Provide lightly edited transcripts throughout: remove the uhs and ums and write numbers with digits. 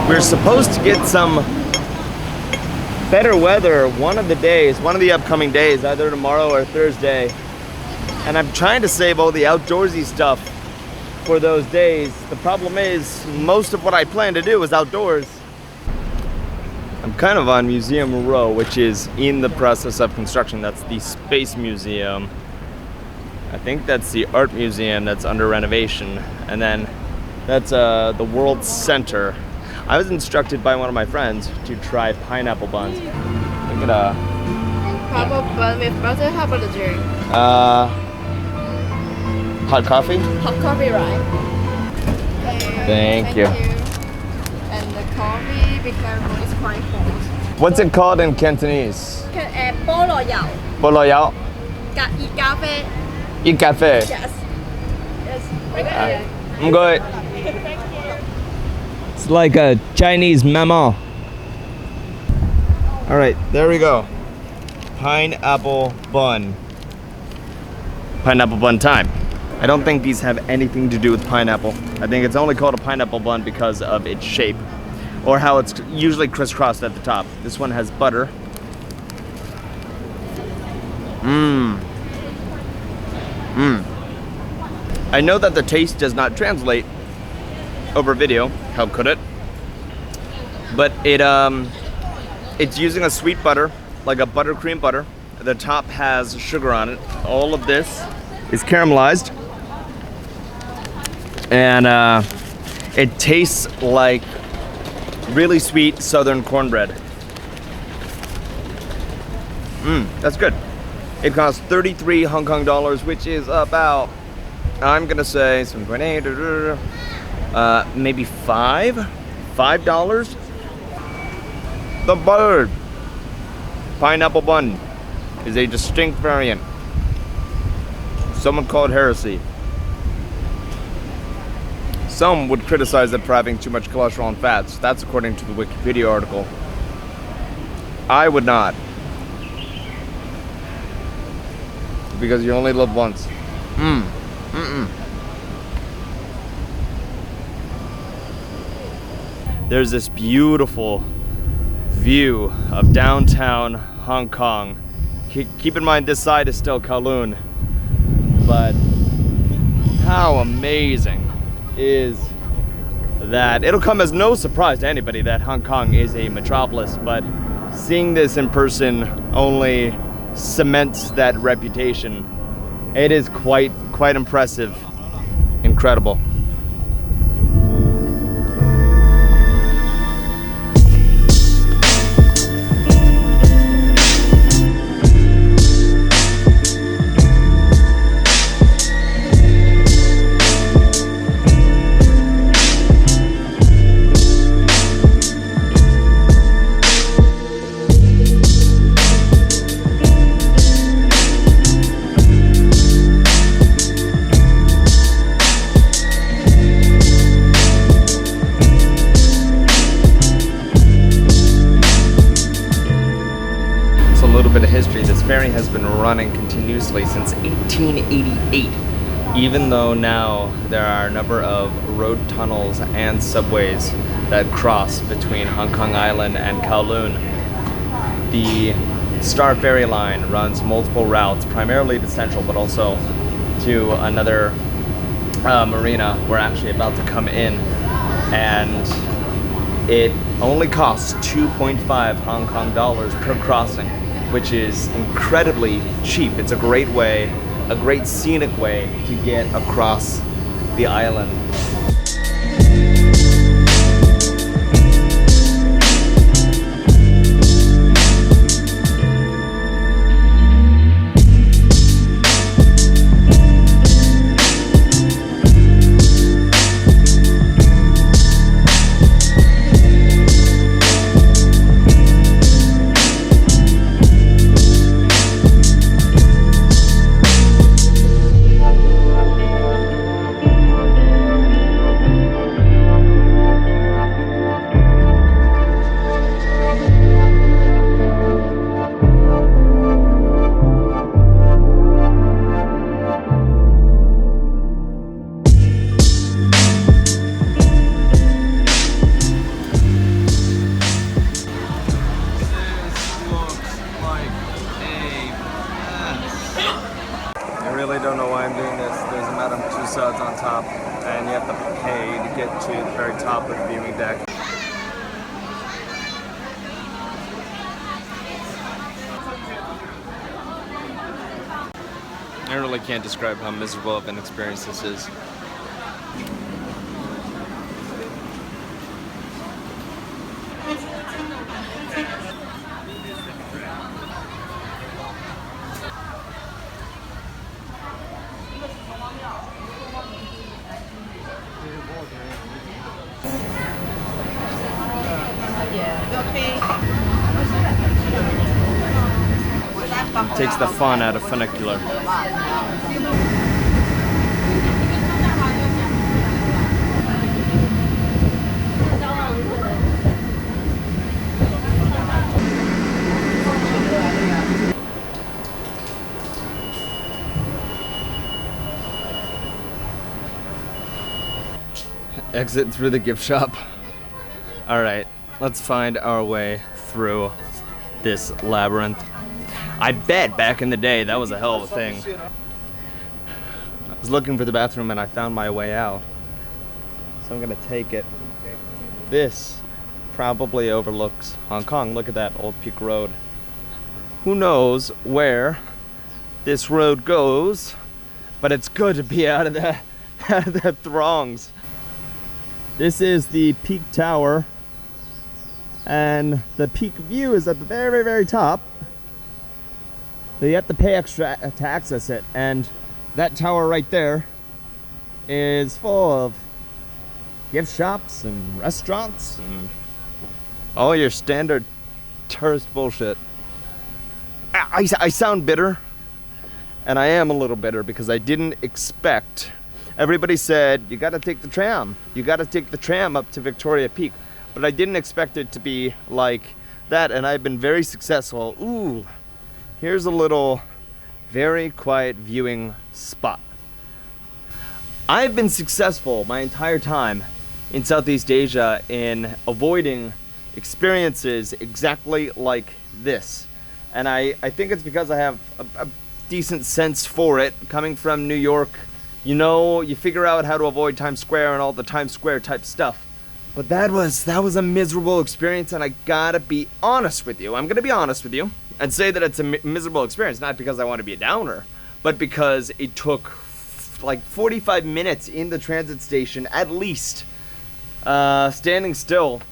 We're supposed to get some better weather one of the upcoming days, either tomorrow or Thursday. And I'm trying to save all the outdoorsy stuff for those days. The problem is, most of what I plan to do is outdoors. I'm kind of on Museum Row, which is in the process of construction. That's the Space Museum. I think that's the Art Museum that's under renovation. And then that's the World Center. I was instructed by one of my friends to try pineapple buns. Look at Pineapple bun with butter. How about the drink? hot coffee. Hot coffee, right? Thank you. And the coffee, because it's quite hot. What's it called in Cantonese? 菠蘿油 Bolo yao. 熱咖啡 Eat cafe. Yes. Yes. I'm good. It's like a Chinese memo. All right, there we go. Pineapple bun. Pineapple bun time. I don't think these have anything to do with pineapple. I think it's only called a pineapple bun because of its shape or how it's usually crisscrossed at the top. This one has butter. I know that the taste does not translate over video. How could it? But it's using a sweet butter, like a buttercream butter. The top has sugar on it. All of this is caramelized. And it tastes like really sweet southern cornbread. That's good. It costs 33 Hong Kong dollars, which is about, I'm gonna say, 7.8, maybe $5. The buttered pineapple bun is a distinct variant. Someone called heresy. Some would criticize it for having too much cholesterol and fats. That's according to the Wikipedia article. I would not. Because you only live once. There's this beautiful view of downtown Hong Kong. Keep in mind this side is still Kowloon, but how amazing is that? It'll come as no surprise to anybody that Hong Kong is a metropolis, but seeing this in person only cements that reputation. It is quite impressive, incredible. Bit of history. This ferry has been running continuously since 1888, even though now there are a number of road tunnels and subways that cross between Hong Kong Island and Kowloon. The Star Ferry line runs multiple routes, primarily to Central, but also to another marina we're actually about to come in, and it only costs 2.5 Hong Kong dollars per crossing, which is incredibly cheap. It's a great way, a great scenic way to get across the island. to the very top of the viewing deck. I really can't describe how miserable of an experience this is. Takes the fun out of funicular. Exit through the gift shop. All right, let's find our way through this labyrinth. I bet back in the day that was a hell of a thing. I was looking for the bathroom and I found my way out. So I'm gonna take it. This probably overlooks Hong Kong. Look at that old Peak Road. Who knows where this road goes, but it's good to be out of the throngs. This is the Peak Tower, and the Peak View is at the very, very top. So you have to pay extra to access it, and that tower right there is full of gift shops and restaurants and all your standard tourist bullshit. I sound bitter, and I am a little bitter because I didn't expect. Everybody said, you gotta take the tram. You gotta take the tram up to Victoria Peak. But I didn't expect it to be like that, and I've been very successful. Ooh, here's a little, very quiet viewing spot. I've been successful my entire time in Southeast Asia in avoiding experiences exactly like this. And I think it's because I have a decent sense for it. Coming from New York, you know, you figure out how to avoid Times Square and all the Times Square type stuff. But that was a miserable experience, and I gotta be honest with you. I'm gonna be honest with you and say that it's a miserable experience, not because I want to be a downer, but because it took like 45 minutes in the transit station at least, standing still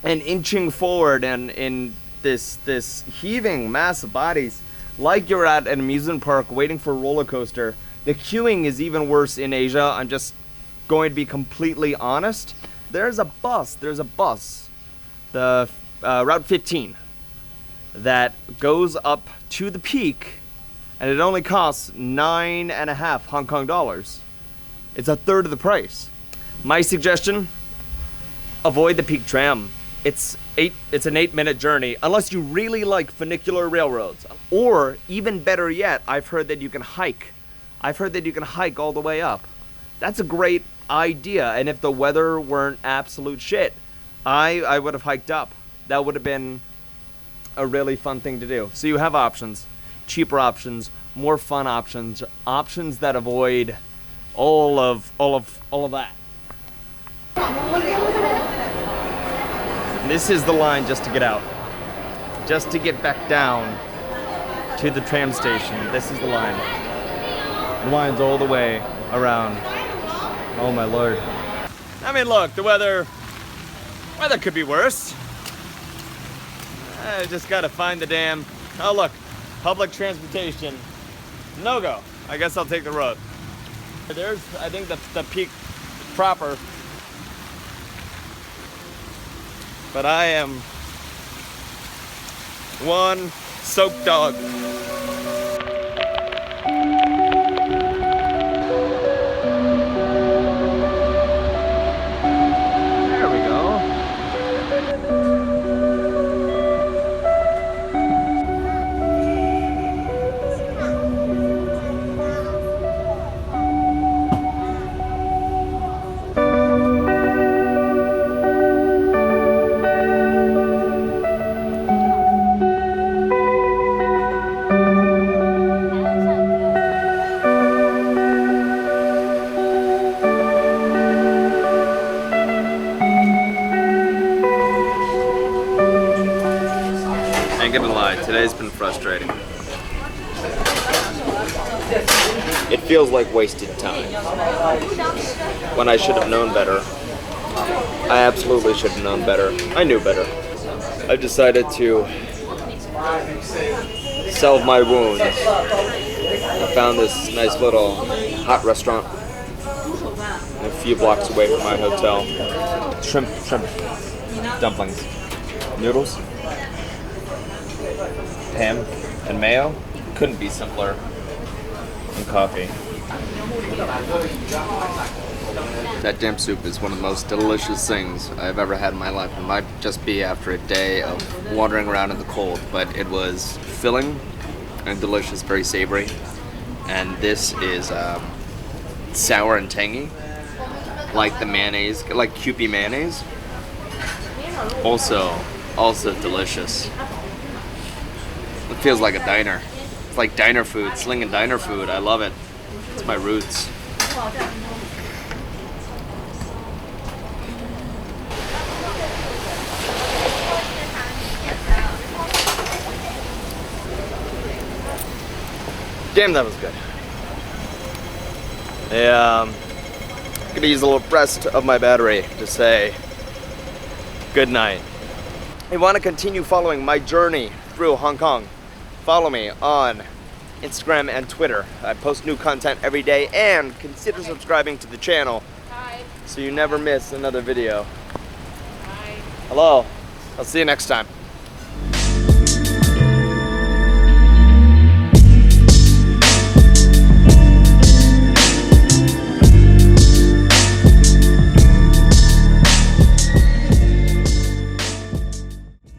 and inching forward and in this heaving mass of bodies, like you're at an amusement park waiting for a roller coaster. The queuing is even worse in Asia. I'm just going to be completely honest. There's a bus, the Route 15, that goes up to the peak, and it only costs 9.5 Hong Kong dollars. It's a third of the price. My suggestion, avoid the peak tram. It's an 8-minute journey, unless you really like funicular railroads. Or, even better yet, I've heard that you can hike. I've heard that you can hike all the way up. That's a great idea, and if the weather weren't absolute shit, I would have hiked up. That would have been a really fun thing to do. So you have options, cheaper options, more fun options, options that avoid all of that. This is the line just to get out, just to get back down to the tram station. This is the line. The line's all the way around. Oh my lord. I mean, look, the weather could be worse. I just gotta find the damn, oh look, public transportation, no go. I guess I'll take the road. There's, I think, the peak proper. But I am one soaked dog. ain't gonna lie, today's been frustrating. It feels like wasted time. When I should have known better. I absolutely should have known better. I knew better. I decided to salve my wounds. I found this nice little hot restaurant a few blocks away from my hotel. Shrimp dumplings. Noodles. Ham and mayo. Couldn't be simpler. And coffee. That damn soup is one of the most delicious things I've ever had in my life. It might just be after a day of wandering around in the cold, but it was filling and delicious, very savory. And this is sour and tangy, like the mayonnaise, like Kewpie mayonnaise. Also delicious. It feels like a diner. It's like diner food, slinging diner food. I love it. It's my roots. Damn, that was good. Yeah, I'm gonna use a little rest of my battery to say good night. If you want to continue following my journey through Hong Kong, follow me on Instagram and Twitter. I post new content every day, and consider subscribing to the channel so you never miss another video. Hello, I'll see you next time.